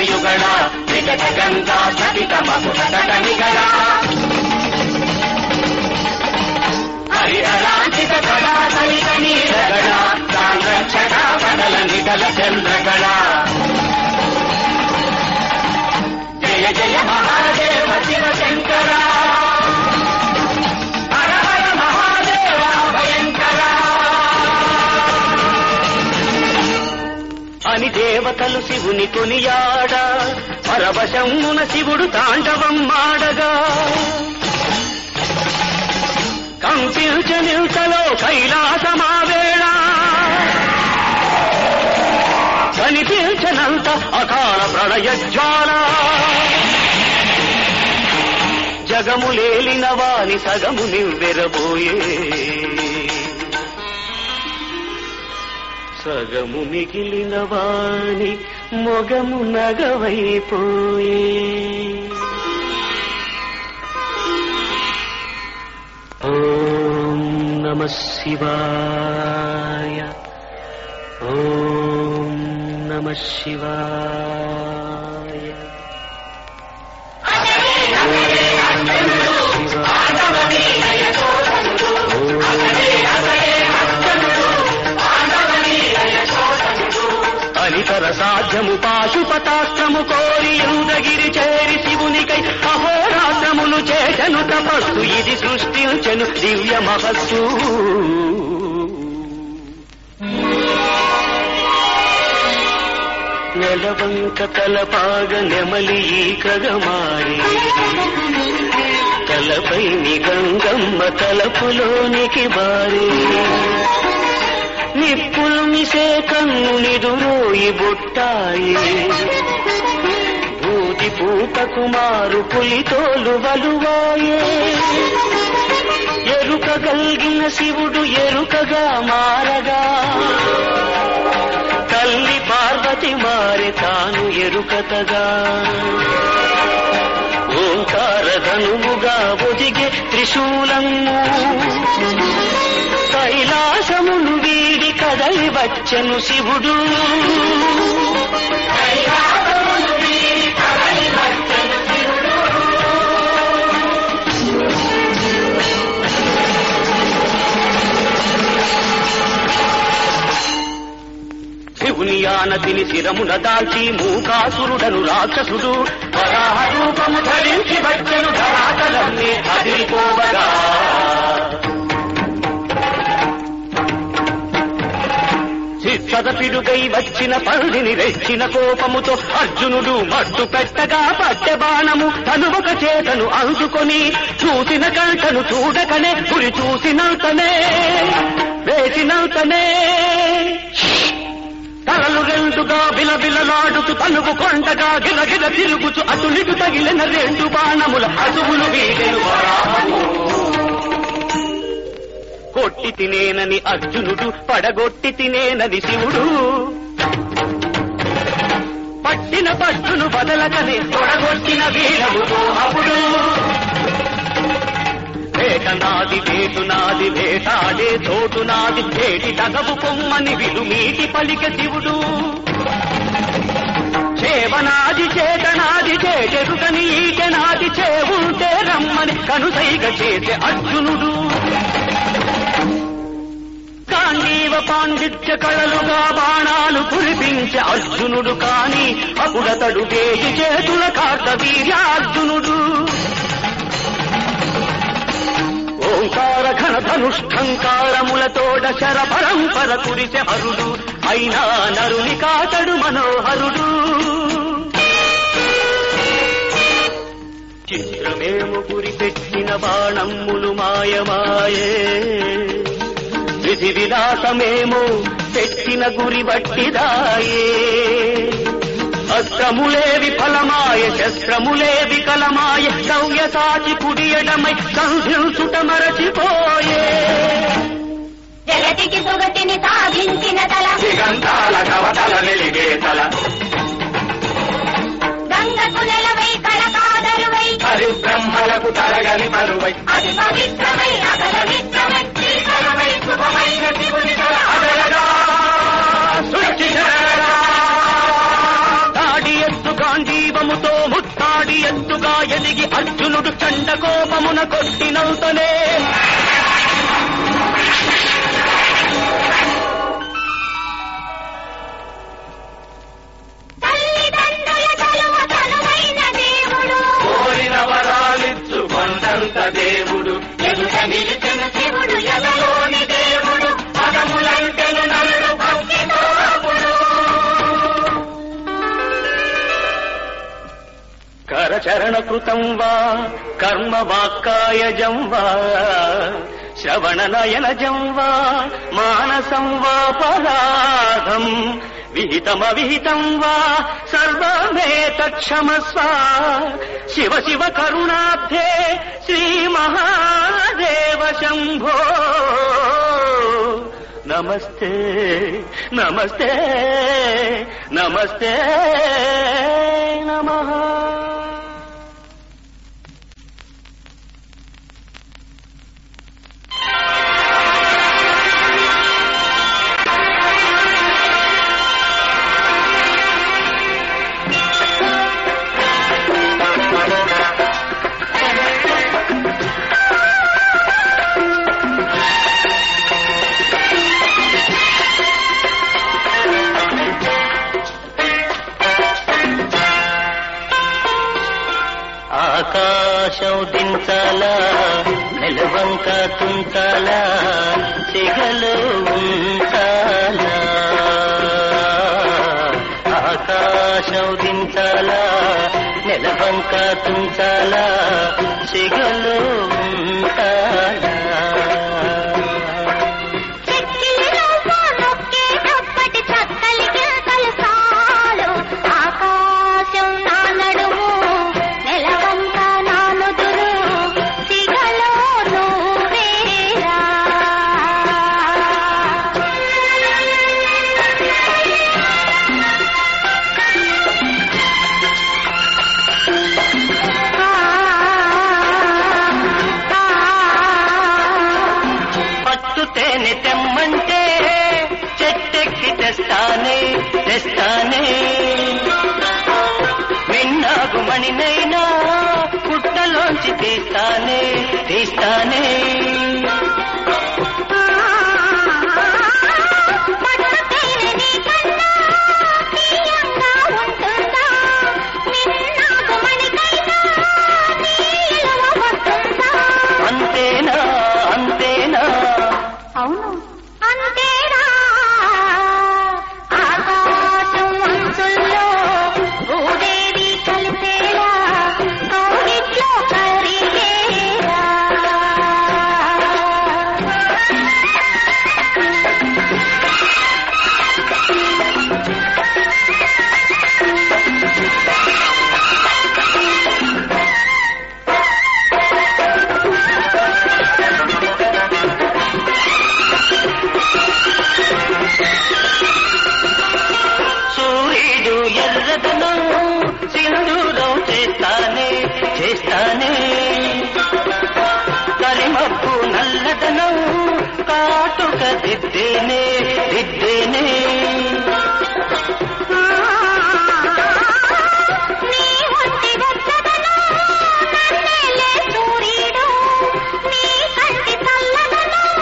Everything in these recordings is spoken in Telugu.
ಯುಗಳ ವಿಗತ ಗಂಗಾ ಸಹಿತ ಮಧುರತನಿಗಳ ಹರಿಹರಾಂಚಿತ ಕಡಾ ಸಹಿತ ನೀರಗಳ ಸಾಂದ್ರಕ್ಷಣ ಕಡಲ ನಿಗಲ ಚಂದ್ರಗಳ ಜಯ ಜಯ ಮಹಾದೇವ ಶಿವಶಂಕರ ಹರ ಹರ ಮಹಾದೇವ ಭಯಂಕರ అని దేవతలు శివుని కొనియాడ పరవశమున శివుడు తాండవం మాడగా కంపించనిల్తలో కైలాసమావేళ కనిపించనంత అకాల ప్రళయజ్వాల జగములేలిన వాని సగము నివ్వెరబోయే సగము మిగిలిన వాణి మొగము నగవైపోయే ఓం నమః శివాయ ఓం నమః శివాయ అనితర సాధ్యము పాశుపతాస్త్రము కోరి యుందగిరి చేరి శివునికై అహోరాత్రములు చేసెను తపస్సు ఇది సృష్టించెను దివ్య మహస్సు నెలవంక తలపాగ నెమలి ఈకగా మారి తలపై గంగమ్మ తలపులోనికి బారి నిప్పులు మిసే కన్ను నిదురోయి బుట్టాయి బూది పూత కుమారు పులితోలు వలువాయే ఎరుక గల్గిన శివుడు ఎరుకగా మారగా తల్లి పార్వతి మారి తాను ఎరుకతగా ఓంకార ధనువుగా ఒదిగే త్రిశూలము కైలాసమును వీడి కదలి వచ్చెను శివుడు శివుని ఆనతిని శిరమున దాల్చి మూకాసురుడను రాక్షసుడు వరాహ రూపము ధరించి వచ్చెను ధరాతలన్నీ అదిరిపోవగా చిత్తదపిడుగై వచ్చిన పందిని రెచ్చిన కోపముతో అర్జునుడు మట్టు పెట్టగా పట్టె బాణము తనువక చేతను అందుకొని చూసిన కంటను చూడకనే గురి చూసినంతనే వేసినంతనే తలలు రెండుగా బిలబిలలాడుతూ తనువు కొండగా గిలగిల తిరుగుతూ అటునిటు తగిలిన రెండు బాణముల అసువులు వీడెను వరాహము కొట్టి తినేనని అర్జునుడు పడగొట్టి తినేనని శివుడు పట్టిన పట్టును బదలకనే తొడగొట్టిన వీరము అప్పుడు వేట నాది వేటు నాది వేటాడే చోటు నాది చేటి తగవు కొమ్మని విలుమీటి పలిక శివుడు చేవనాది చేతనాది చేటెరుకని ఈటెనాది చేవుంటే రమ్మని కనుసైగ చేసే అర్జునుడు గాంధీవ పాండిత్య కళలుగా బాణాలు కురిపించే అర్జునుడు కాని అప్పుడతడు వేయి చేతుల కార్తవీర్యార్జునుడు ఓంకార ఘన ధనుష్ఠంకారములతోడ శర పరంపర కురిసె హరుడు అయినా నరుని కాతడు మనోహరుడు చిత్రమేము గురిపెట్టిన బాణమ్ములు మాయమాయే విధి విలాసమేమో పెట్టిన గురి బట్టిదాయే అస్త్రములే విఫలమాయ శస్త్రములే వికలమాయ సౌయ సాచి కుడియడమై సంధించుట మరచిపోయే జగతికి సుగతిని సాధించిన తల దిగంతాల కవతల వెలిగే తల గంగకు నెలవై కళకాదరువై హరిబ్రహ్మలకు తరగని పరువై అతి పవిత్రమై అగలవిత్రమై శ్రీకరమై శుభమైన శివుని తల అదరగా సృష్టి దాడి ఎత్తుగా ముఖమున కొట్టినవుతనే దేవుడు ఎదుట నిలిచిన శివుడు ఎదలోని దేవుడు పదములంటెను నరుడు భక్తితో కరచరణ కృతం వా కర్మ వాక్కాయజం వా శ్రవణ నయనజం వా మానసం వా పరాధం విహితమవిహితం వా సర్వమేతక్షమస్వ శివ శివ కరుణాబ్ధే శ్రీ మహాదేవ శంభో నమస్తే నమస్తే నమస్తే నమః. ఆకాశం దించాలా నెలవంక తుంచాలా సిగలు ఉంచాలా ఆకాశం దించాలా నెలవంక తుంచాలా సిగలు ఉంచాలా తేనె తెమ్మంటే చెట్టెక్కి తెస్తానే తెస్తానే మిన్నాగు మణినైనా పుట్టలోంచి తీస్తానే తీస్తానే అంతేనా అంతేనా అవును అంతేరా ఆకాశం అంచుల్లో భూదేవి కలిసేలా కోరిట్లో కరిగేరా సూర్యుడు ఎర్రదనం సింధూరం చేస్తానే చేస్తానే కలిమప్పు నల్లదనం కాటుక దిద్దేనే దిద్దేనే నీ ఒంటి వెచ్చదనం నన్నేలే సూర్యుడు నీ కంటి చల్లదనం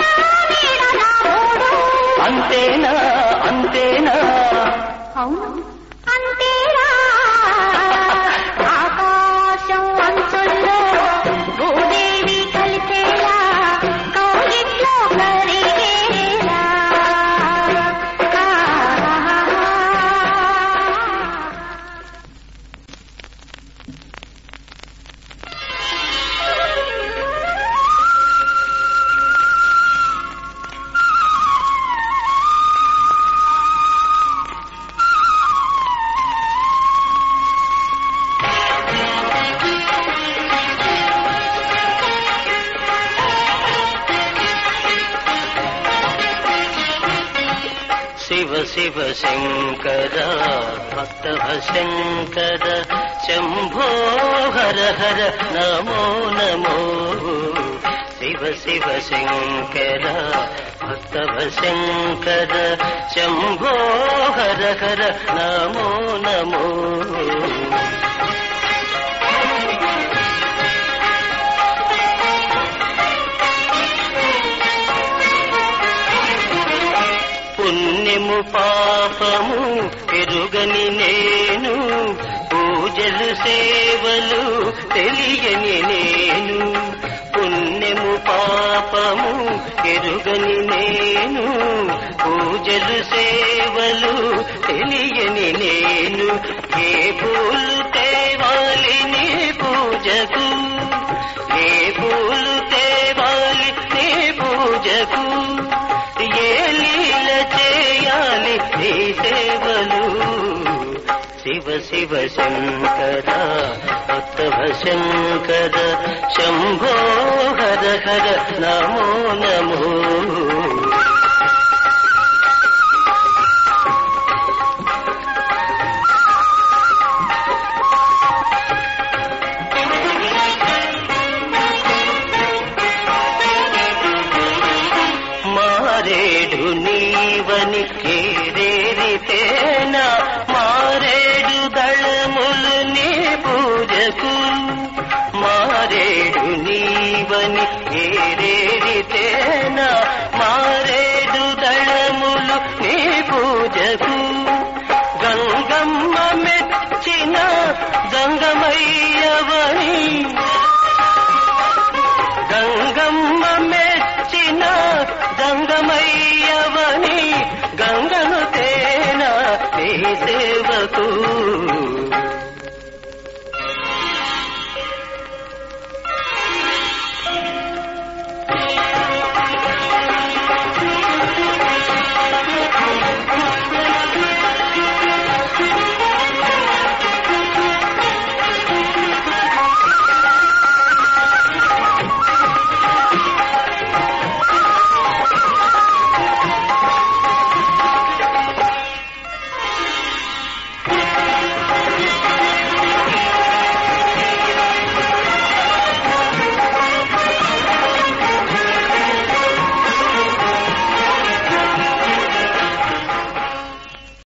నా నీడ నా మూడు అంతేనా అంతేనా అవును అంతేరా ఆకాశం అంచుల్లో భూదేవి కలిసేలా కోరిట్లో కరిగేలా శివ శివ శంకర భక్తవ శంకర శంభో హర హర నమో నమో శివ శివ శంకర భక్తవ శంకర శంభో హర హర నమో నమో పాపము ఎరుగని నేను, పూజలు సేవలు తెలియని నేను. పుణ్యము పాపము ఎరుగని నేను, పూజలు సేవలు తెలియని నేను. ఏ పూలు తేవాలి నీ పూజకు, ఏ పూలు తేవాలి నీ పూజకు, ఏ లీల చేయాలి నీ సేవలు. శివ శివ శంకర భక్తవ శంకర, శంభో హర హర నమో నమో. మారేడు నీవని ఏరేరితేనా